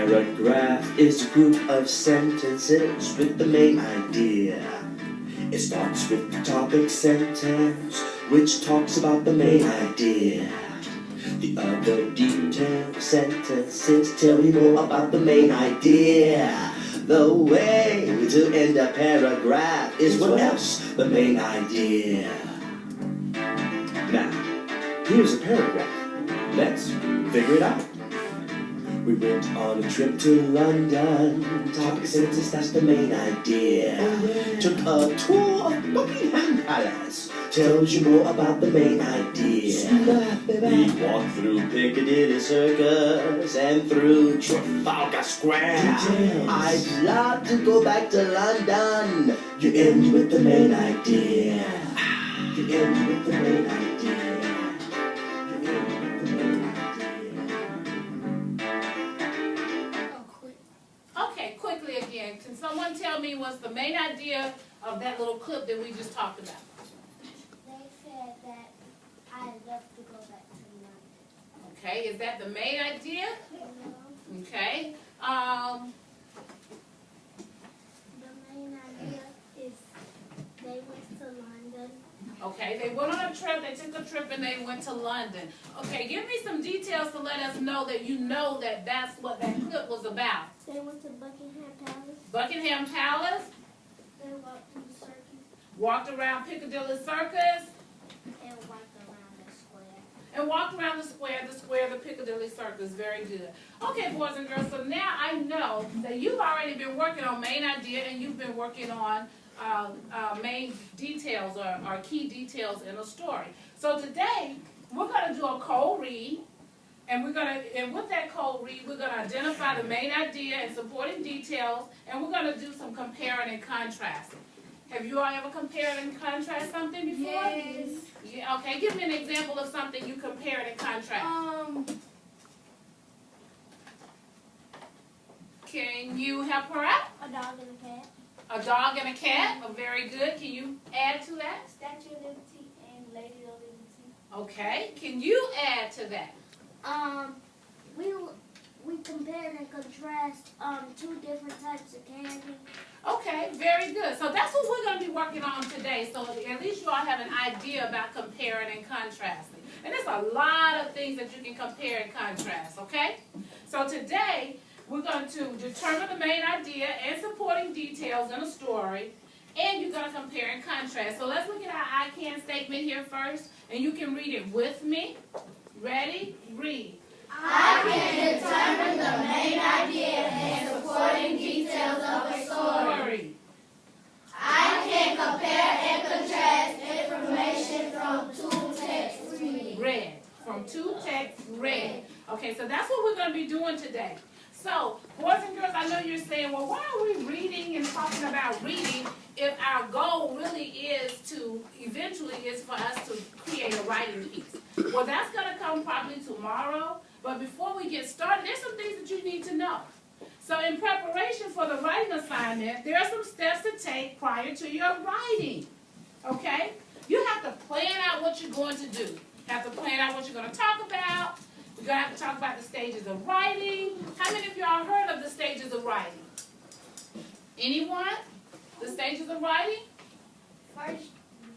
paragraph is a group of sentences with the main idea. It starts with the topic sentence, which talks about the main idea. The other detailed sentences tell you more about the main idea. The way to end a paragraph is what else? The main idea. Now, here's a paragraph. Let's figure it out. We went on a trip to London. Topic sentence, that's the main idea. Took a tour of Buckingham Palace. Tells you more about the main idea. We walked through Piccadilly Circus and through Trafalgar Square. I'd love to go back to London. You end with the main idea. You end with the main idea. Can someone tell me what's the main idea of that little clip that we just talked about? They said that I'd love to go back to London. Okay, is that the main idea? No. Okay. The main idea is they went to London. Okay, they went on a trip, they took a trip and they went to London. Okay, give me some details to let us know that you know that that's what that clip was about. They went to Buckingham Palace. Buckingham Palace. They walked to the circus. Walked around Piccadilly Circus. And walked around the square. And walked around the square of the Piccadilly Circus. Very good. Okay, boys and girls, so now I know that you've already been working on main idea and you've been working on main details or key details in a story. So today, we're going to do a cold read. And with that cold read, we're going to identify the main idea and supporting details, and we're going to do some comparing and contrasting. Have you all ever compared and contrasted something before? Yes. Yeah, okay, give me an example of something you compared and contrasted. Can you help her out? A dog and a cat. A dog and a cat, oh, very good. Can you add to that? Statue of Liberty and Lady of Liberty. Okay, can you add to that? We compared and contrast two different types of candy. Okay, very good. So that's what we're going to be working on today. So at least you all have an idea about comparing and contrasting. And there's a lot of things that you can compare and contrast, okay? So today, we're going to determine the main idea and supporting details in a story. And you're going to compare and contrast. So let's look at our I can statement here first. And you can read it with me. Ready? Read. I can determine the main idea and supporting details of a story. I can compare and contrast information from two texts read. From two texts read. Okay, so that's what we're going to be doing today. So, boys and girls, I know you're saying, well, why are we reading and talking about reading if our goal really is to, eventually, is for us to create a writing piece? Well, that's going to come probably tomorrow. But before we get started, there's some things that you need to know. So in preparation for the writing assignment, there are some steps to take prior to your writing. Okay? You have to plan out what you're going to do. You have to plan out what you're going to talk about. You're going to have to talk about the stages of writing. How many of y'all heard of the stages of writing? Anyone? The stages of writing? First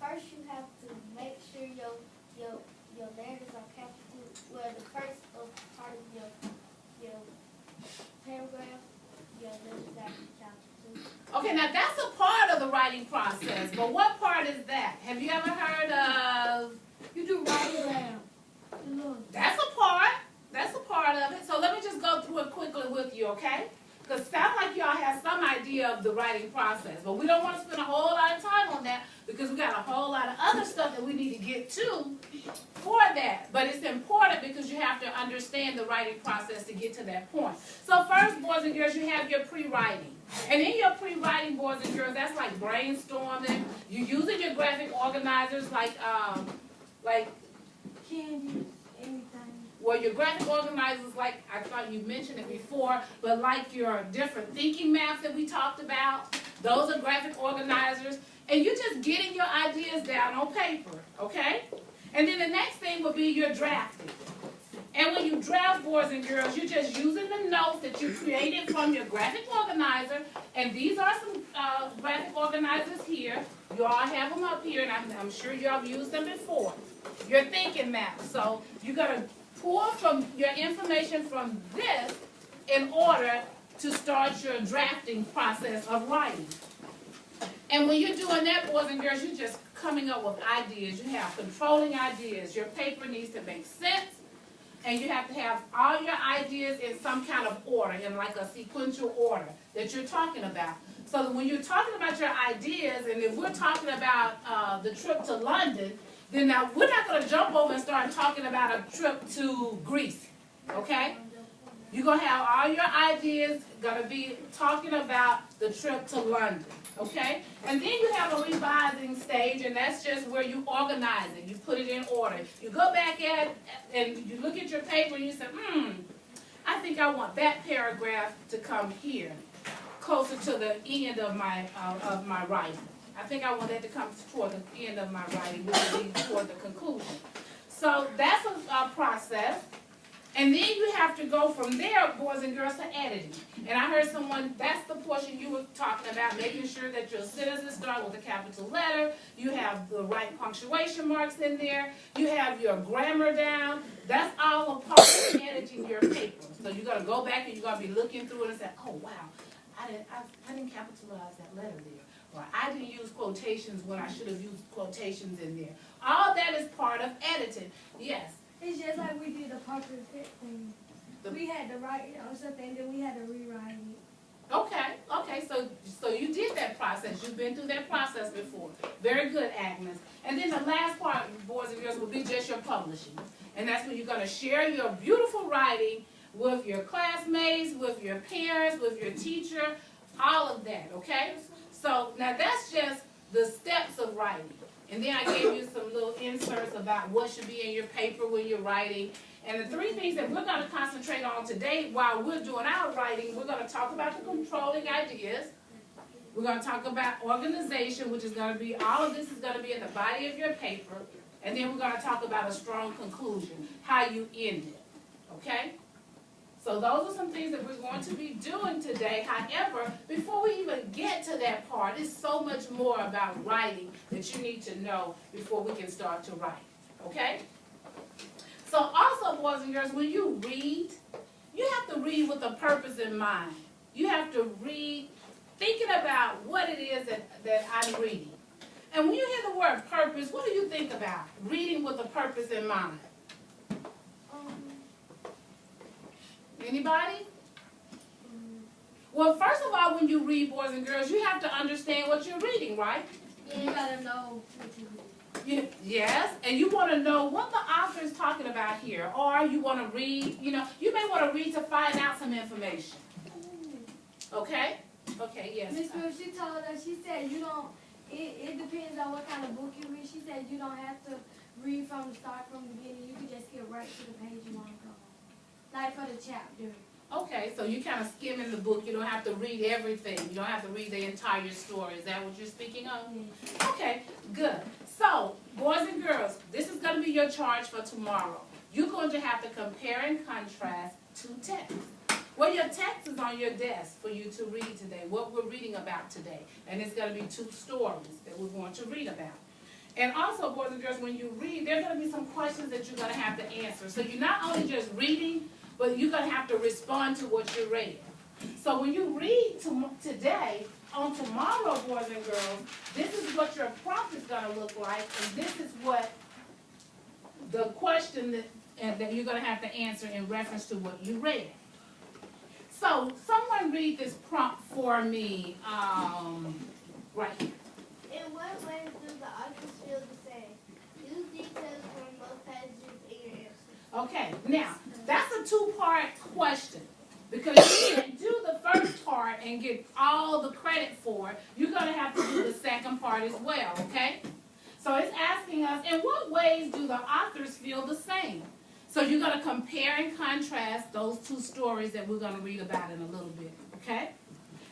you have to make sure your letters are capital. Well, the first part of your paragraph, your letters are capital. Okay, now that's a part of the writing process. But what part is that? Have you ever heard of? You do write it down. That's a part. That's a part of it. So let me just go through it quickly with you, okay? Because it sounds like y'all have some idea of the writing process. But we don't want to spend a whole lot of time on that because we got a whole lot of other stuff that we need to get to for that. But it's important because you have to understand the writing process to get to that point. So first, boys and girls, you have your pre-writing. And in your pre-writing, boys and girls, that's like brainstorming. You're using your graphic organizers like Candy, anything. Well, your graphic organizers, like I thought you mentioned it before, but like your different thinking maps that we talked about, those are graphic organizers. And you're just getting your ideas down on paper, okay? And then the next thing will be your drafting. And when you draft, boys and girls, you're just using the notes that you created from your graphic organizer. And these are some graphic organizers here. You all have them up here, and I'm sure you all have used them before. Your thinking map. So you're going to pull from your information from this in order to start your drafting process of writing. And when you're doing that, boys and girls, you're just coming up with ideas. You have controlling ideas. Your paper needs to make sense. And you have to have all your ideas in some kind of order, in like a sequential order that you're talking about. So that when you're talking about your ideas, and if we're talking about the trip to London, then now we're not going to jump over and start talking about a trip to Greece, okay? You're going to have all your ideas going to be talking about the trip to London, okay? And then you have a revising stage, and that's just where you organize it. You put it in order. You go back at and you look at your paper and you say, I think I want that paragraph to come here, closer to the end of my writing. I think I want that to come toward the end of my writing, which will lead toward the conclusion. So that's a process. And then you have to go from there, boys and girls, to editing. And I heard someone, that's the portion you were talking about, making sure that your sentences start with a capital letter. You have the right punctuation marks in there. You have your grammar down. That's all a part of editing your paper. So you're going to go back and you're going to be looking through it and say, oh, wow, I didn't capitalize that letter there. Or I didn't use quotations when I should have used quotations in there. All that is part of editing. Yes. It's just like we did the Parker Fit thing. We had to write it on something, then we had to rewrite it. Okay, so you did that process. You've been through that process before. Very good, Agnes. And then the last part, boys and girls, will be just your publishing. And that's when you're going to share your beautiful writing with your classmates, with your parents, with your teacher, all of that, okay? So now that's just the steps of writing. And then I gave you some little inserts about what should be in your paper when you're writing. And the three things that we're going to concentrate on today while we're doing our writing, we're going to talk about the controlling ideas. We're going to talk about organization, which is going to be, all of this is going to be in the body of your paper. And then we're going to talk about a strong conclusion, how you end it. Okay? So those are some things that we're going to be doing today. However, before we even get to that part, it's so much more about writing that you need to know before we can start to write. Okay? So also, boys and girls, when you read, you have to read with a purpose in mind. You have to read thinking about what it is that I'm reading. And when you hear the word purpose, what do you think about? Reading with a purpose in mind. Anybody? Well, first of all, when you read, boys and girls, you have to understand what you're reading, right? Yeah, you gotta know what you read. Yes, and you want to know what the author is talking about here. Or you want to read, you may want to read to find out some information. Okay? Okay, yes. Miss Smith, she told us, she said you don't, it depends on what kind of book you read. She said you don't have to read from the start, from the beginning. You can just get right to the page you want to go. Like for the chapter. Okay, so you kind of skim in the book. You don't have to read everything. You don't have to read the entire story. Is that what you're speaking of? Yeah. Okay, good. So, boys and girls, this is going to be your charge for tomorrow. You're going to have to compare and contrast two texts. Well, your text is on your desk for you to read today, what we're reading about today. And it's going to be two stories that we're going to read about. And also, boys and girls, when you read, there's going to be some questions that you're going to have to answer. So you're not only just reading, but you're going to have to respond to what you read. So when you read today, on tomorrow, boys and girls, this is what your prompt is going to look like, and this is what the question that you're going to have to answer in reference to what you read. So someone read this prompt for me right here. In what ways do the authors feel the same? Use details from both pages in your answer. Okay, now, that's a two-part question. Because you can't do the first part and get all the credit for it, you're going to have to do the second part as well, okay? So it's asking us, in what ways do the authors feel the same? So you're going to compare and contrast those two stories that we're going to read about in a little bit, okay?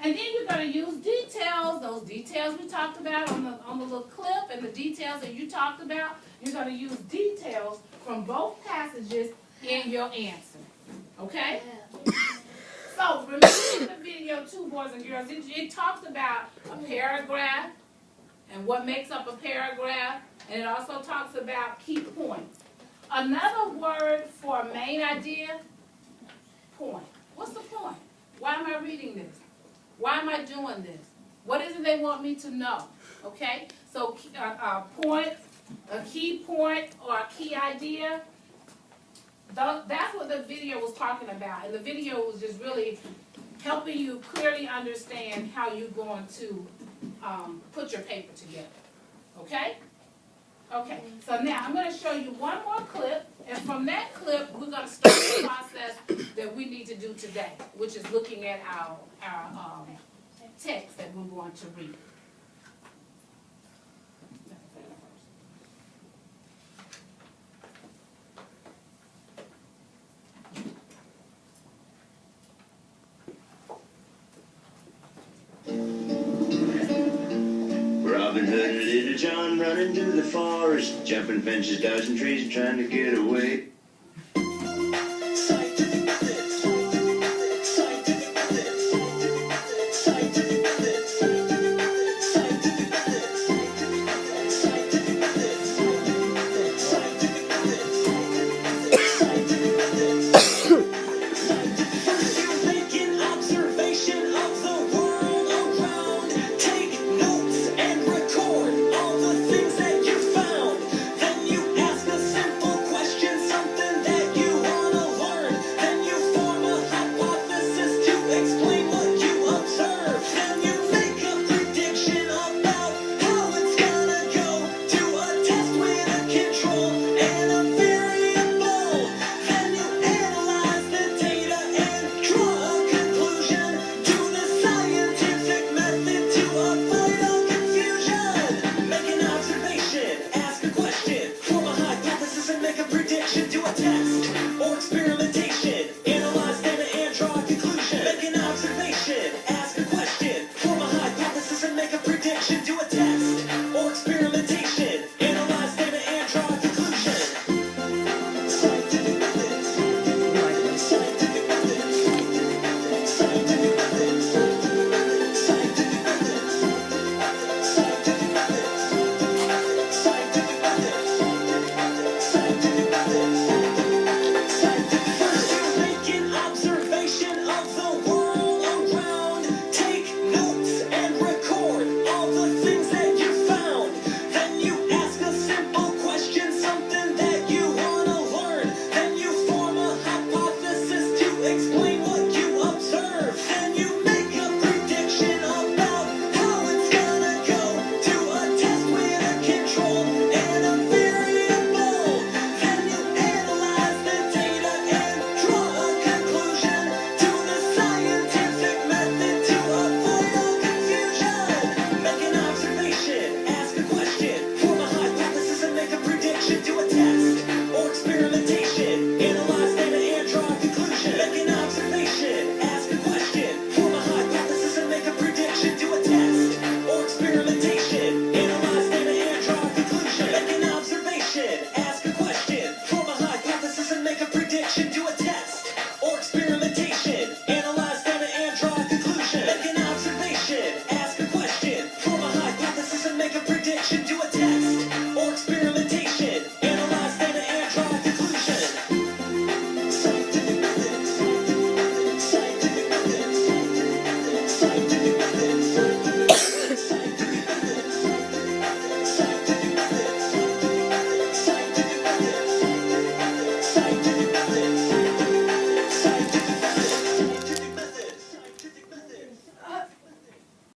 And then you're going to use details, those details we talked about on the little clip, and the details that you talked about. You're going to use details from both passages in your answer. Okay? So remember in the video too, boys and girls, it talked about a paragraph and what makes up a paragraph, and it also talks about key points. Another word for main idea, point. What's the point? Why am I reading this? Why am I doing this? What is it they want me to know? Okay? So point, a key point or a key idea, that's what the video was talking about. And the video was just really helping you clearly understand how you're going to put your paper together. Okay? Okay, so now I'm going to show you one more clip, and from that clip, we're going to start the process that we need to do today, which is looking at our text that we're going to read. Robin Hood and Little John running through the forest, jumping fences, dodging trees, and trying to get away. Scientific